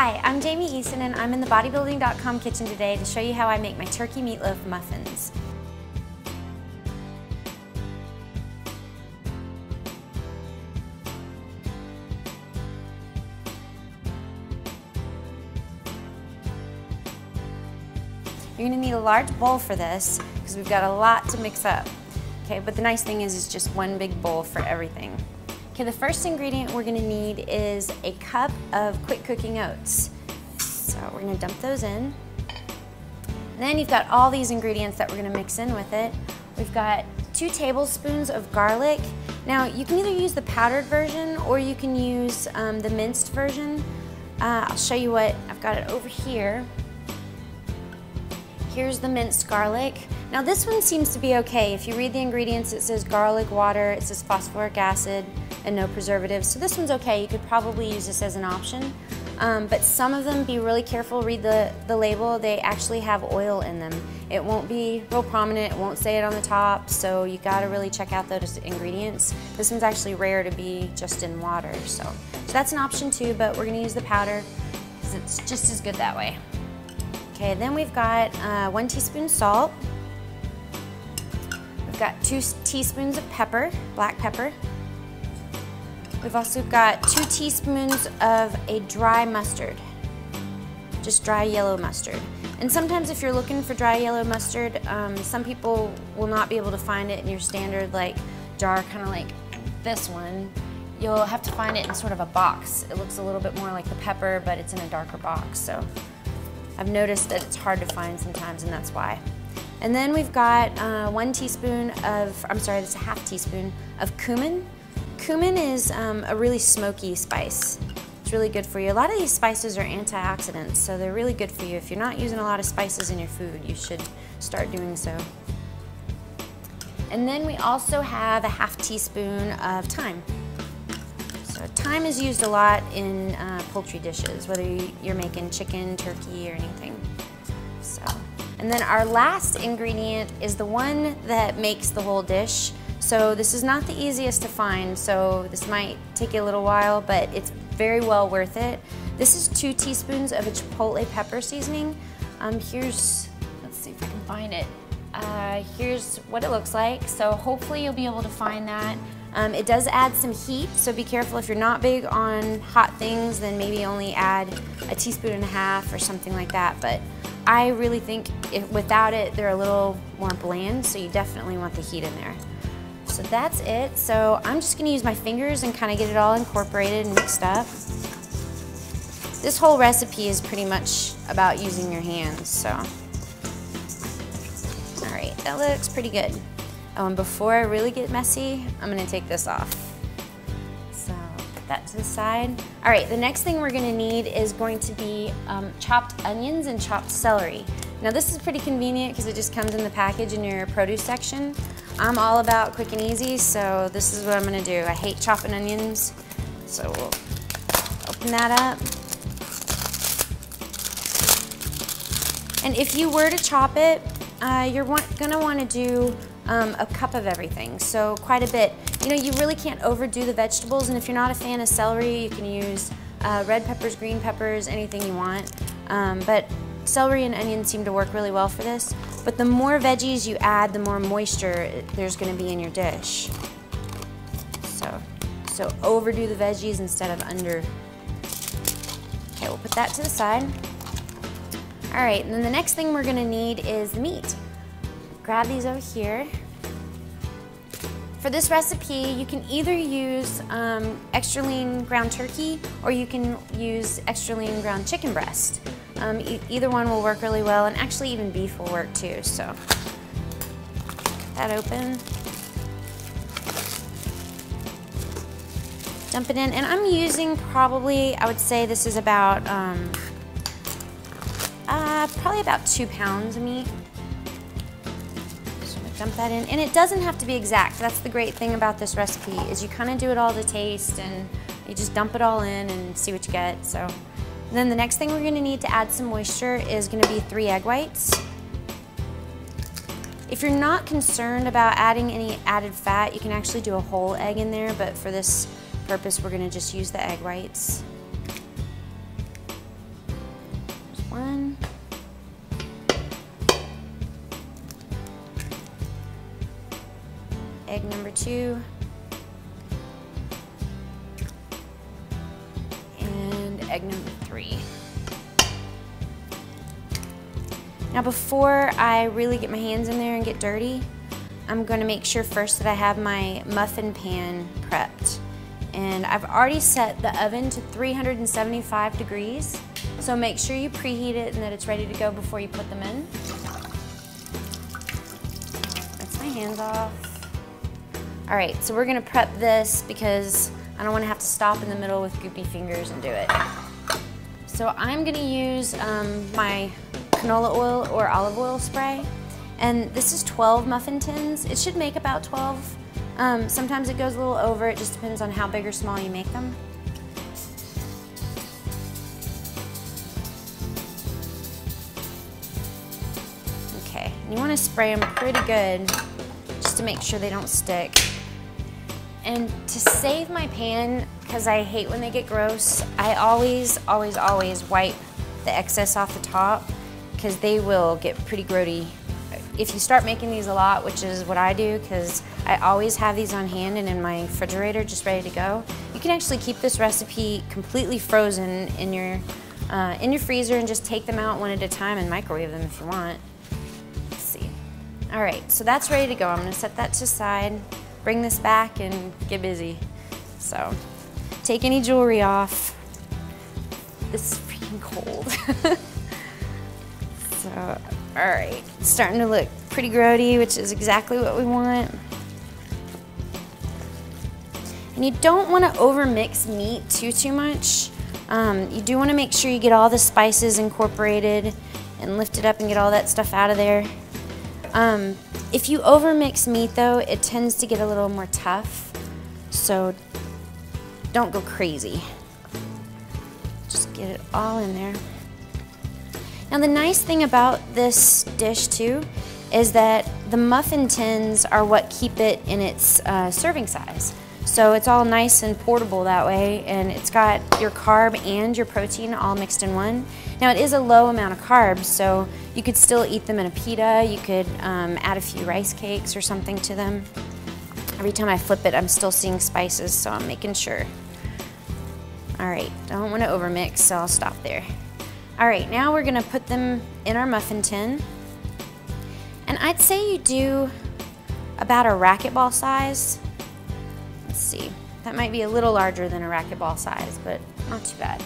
Hi, I'm Jamie Eason and I'm in the bodybuilding.com kitchen today to show you how I make my turkey meatloaf muffins. You're going to need a large bowl for this because we've got a lot to mix up. Okay, but the nice thing is it's just one big bowl for everything. Okay, the first ingredient we're going to need is a cup of quick cooking oats. So we're going to dump those in. And then you've got all these ingredients that we're going to mix in with it. We've got 2 tablespoons of garlic. Now you can either use the powdered version or you can use the minced version. I'll show you what, I've got it over here. Here's the minced garlic. Now this one seems to be okay. If you read the ingredients, it says garlic water, it says phosphoric acid, and no preservatives. So this one's okay. You could probably use this as an option. But some of them, be really careful, read the label. They actually have oil in them. It won't be real prominent, it won't say it on the top, so you gotta really check out those ingredients. This one's actually rare to be just in water, so that's an option too, but we're gonna use the powder because it's just as good that way. Okay, then we've got 1 teaspoon salt. We've got 2 teaspoons of pepper, black pepper. We've also got 2 teaspoons of a dry mustard, just dry yellow mustard. And sometimes if you're looking for dry yellow mustard, some people will not be able to find it in your standard like jar, kind of like this one. You'll have to find it in sort of a box. It looks a little bit more like the pepper, but it's in a darker box. So I've noticed that it's hard to find sometimes, and that's why. And then we've got 1 teaspoon of, I'm sorry, that's a half teaspoon of cumin. Cumin is a really smoky spice. It's really good for you. A lot of these spices are antioxidants, so they're really good for you. If you're not using a lot of spices in your food, you should start doing so. And then we also have a half teaspoon of thyme. So thyme is used a lot in poultry dishes, whether you're making chicken, turkey, or anything. So, and then our last ingredient is the one that makes the whole dish. So this is not the easiest to find, so this might take you a little while, but it's very well worth it. This is 2 teaspoons of a chipotle pepper seasoning. Here's, let's see if I can find it. Here's what it looks like, so hopefully you'll be able to find that. It does add some heat, so be careful. If you're not big on hot things, then maybe only add 1.5 teaspoons or something like that. But I really think without it, they're a little more bland, so you definitely want the heat in there. So that's it. So I'm just gonna use my fingers and kind of get it all incorporated and mixed up. This whole recipe is pretty much about using your hands, so. All right, that looks pretty good. Oh, and before I really get messy, I'm gonna take this off. So put that to the side. All right, the next thing we're gonna need is going to be chopped onions and chopped celery. Now this is pretty convenient because it just comes in the package in your produce section. I'm all about quick and easy, so this is what I'm gonna do. I hate chopping onions, so we'll open that up. And if you were to chop it, you're gonna wanna do a cup of everything, so quite a bit. You know, you really can't overdo the vegetables, and if you're not a fan of celery, you can use red peppers, green peppers, anything you want. But celery and onion seem to work really well for this. But the more veggies you add, the more moisture there's going to be in your dish. So overdo the veggies instead of under. Okay, we'll put that to the side. All right, and then the next thing we're going to need is the meat. Grab these over here. For this recipe, you can either use extra lean ground turkey or you can use extra lean ground chicken breast. Either one will work really well, and actually even beef will work too, so. Cut that open. Dump it in, and I'm using probably, I would say this is about, probably about 2 pounds of meat. So I'm gonna dump that in, and it doesn't have to be exact. That's the great thing about this recipe, is you kind of do it all to taste, and you just dump it all in and see what you get, so. And then the next thing we're gonna need to add some moisture is gonna be 3 egg whites. If you're not concerned about adding any added fat, you can actually do a whole egg in there, but for this purpose, we're gonna just use the egg whites. 1. Egg number 2. And egg number 3. Now before I really get my hands in there and get dirty, I'm going to make sure first that I have my muffin pan prepped. And I've already set the oven to 375 degrees, so make sure you preheat it and that it's ready to go before you put them in. Rinse my hands off. All right, so we're going to prep this because I don't want to have to stop in the middle with goopy fingers and do it. So I'm going to use my canola oil or olive oil spray. And this is 12 muffin tins. It should make about 12. Sometimes it goes a little over. It just depends on how big or small you make them. Okay, and you want to spray them pretty good just to make sure they don't stick. And to save my pan, because I hate when they get gross, I always wipe the excess off the top because they will get pretty grody. If you start making these a lot, which is what I do, because I always have these on hand and in my refrigerator just ready to go, you can actually keep this recipe completely frozen in your freezer and just take them out one at a time and microwave them if you want. Let's see. All right, so that's ready to go. I'm gonna set that to the side, bring this back and get busy. So, take any jewelry off. This is freaking cold. So, all right, it's starting to look pretty grody, which is exactly what we want. And you don't want to overmix meat too much. You do want to make sure you get all the spices incorporated and lift it up and get all that stuff out of there. If you overmix meat though, it tends to get a little more tough, so don't go crazy. Just get it all in there. Now the nice thing about this dish too is that the muffin tins are what keep it in its serving size. So it's all nice and portable that way, and it's got your carb and your protein all mixed in one. Now it is a low amount of carbs, so you could still eat them in a pita. You could add a few rice cakes or something to them. Every time I flip it, I'm still seeing spices, so I'm making sure. All right, don't want to overmix, so I'll stop there. All right, now we're gonna put them in our muffin tin. And I'd say you do about a racquetball size. Let's see, that might be a little larger than a racquetball size, but not too bad.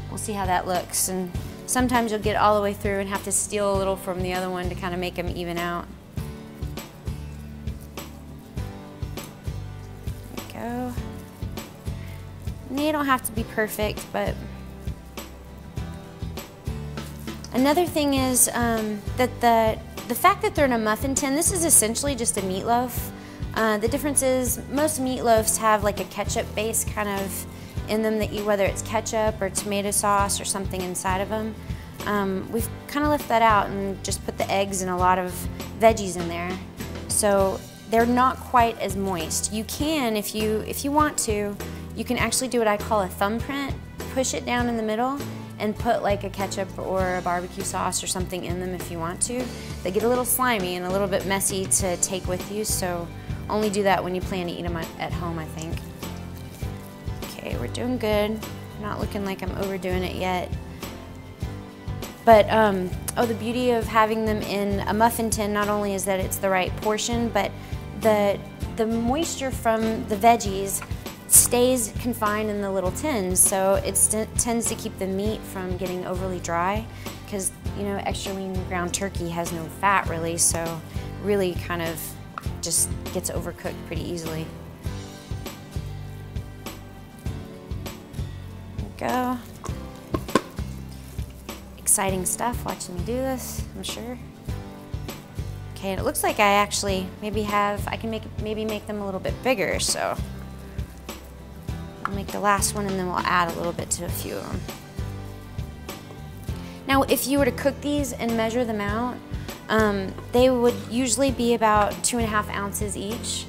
We'll see how that looks. And sometimes you'll get all the way through and have to steal a little from the other one to kind of make them even out. There we go. And they don't have to be perfect, but another thing is that the fact that they're in a muffin tin, this is essentially just a meatloaf. The difference is most meatloafs have like a ketchup base kind of in them that you, whether it's ketchup or tomato sauce or something inside of them. We've kind of left that out and just put the eggs and a lot of veggies in there. So they're not quite as moist. You can, if you want to, you can actually do what I call a thumbprint, push it down in the middle and put like a ketchup or a barbecue sauce or something in them if you want to. They get a little slimy and a little bit messy to take with you, so only do that when you plan to eat them at home, I think. Okay, we're doing good. Not looking like I'm overdoing it yet. But, oh, the beauty of having them in a muffin tin, not only is that it's the right portion, but the moisture from the veggies stays confined in the little tins, so it tends to keep the meat from getting overly dry, because, you know, extra lean ground turkey has no fat really, so really kind of just gets overcooked pretty easily. There we go. Exciting stuff watching me do this, I'm sure. Okay, and it looks like I actually I can maybe make them a little bit bigger, so I'll make the last one and then we'll add a little bit to a few of them. Now, if you were to cook these and measure them out, they would usually be about 2.5 ounces each.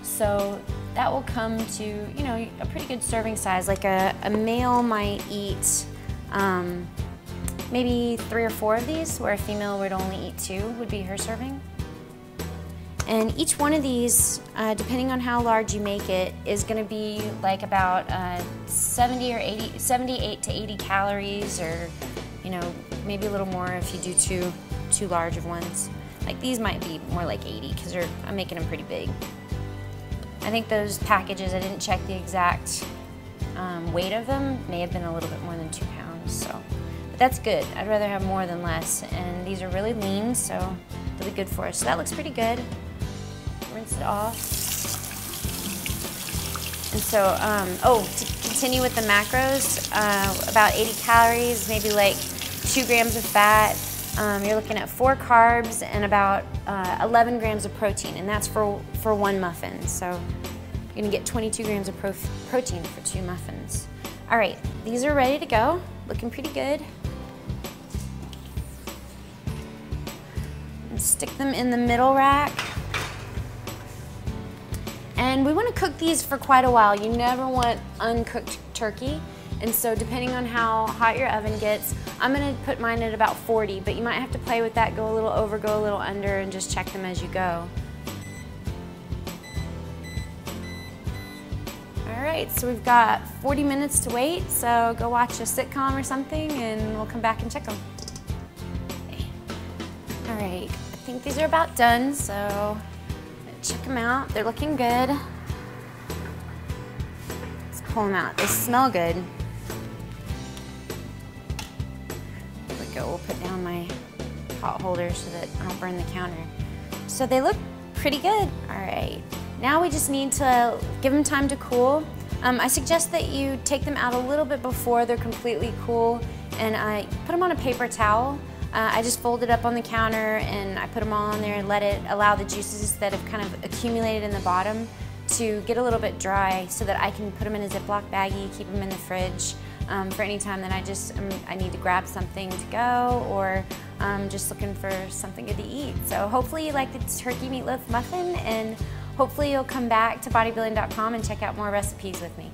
So that will come to, you know, a pretty good serving size. Like a male might eat maybe 3 or 4 of these, where a female would only eat 2, would be her serving. And each one of these, depending on how large you make it, is gonna be like about 78 to 80 calories, or maybe a little more if you do too large of ones. Like these might be more like 80 because I'm making them pretty big. I think those packages, I didn't check the exact weight of them, may have been a little bit more than 2 pounds, so. But that's good. I'd rather have more than less, and these are really lean, so they'll be good for us. So that looks pretty good. Rinse it off. And so, to continue with the macros, about 80 calories, maybe like 2 grams of fat. You're looking at 4 carbs and about 11 grams of protein, and that's for 1 muffin. So you're gonna get 22 grams of protein for 2 muffins. All right, these are ready to go, looking pretty good. And stick them in the middle rack. And we want to cook these for quite a while. You never want uncooked turkey. And so depending on how hot your oven gets, I'm gonna put mine at about 40, but you might have to play with that, go a little over, go a little under, and just check them as you go. All right, so we've got 40 minutes to wait, so go watch a sitcom or something, and we'll come back and check them. Okay. All right, I think these are about done, so check them out. They're looking good. Let's pull them out. They smell good. There we go. We'll put down my pot holder so that I don't burn the counter. So they look pretty good. All right. Now we just need to give them time to cool. I suggest that you take them out a little bit before they're completely cool, and I put them on a paper towel. I just fold it up on the counter and I put them all on there and allow the juices that have kind of accumulated in the bottom to get a little bit dry, so that I can put them in a Ziploc baggie, keep them in the fridge for any time that I need to grab something to go, or just looking for something good to eat. So hopefully you like the turkey meatloaf muffin, and hopefully you'll come back to bodybuilding.com and check out more recipes with me.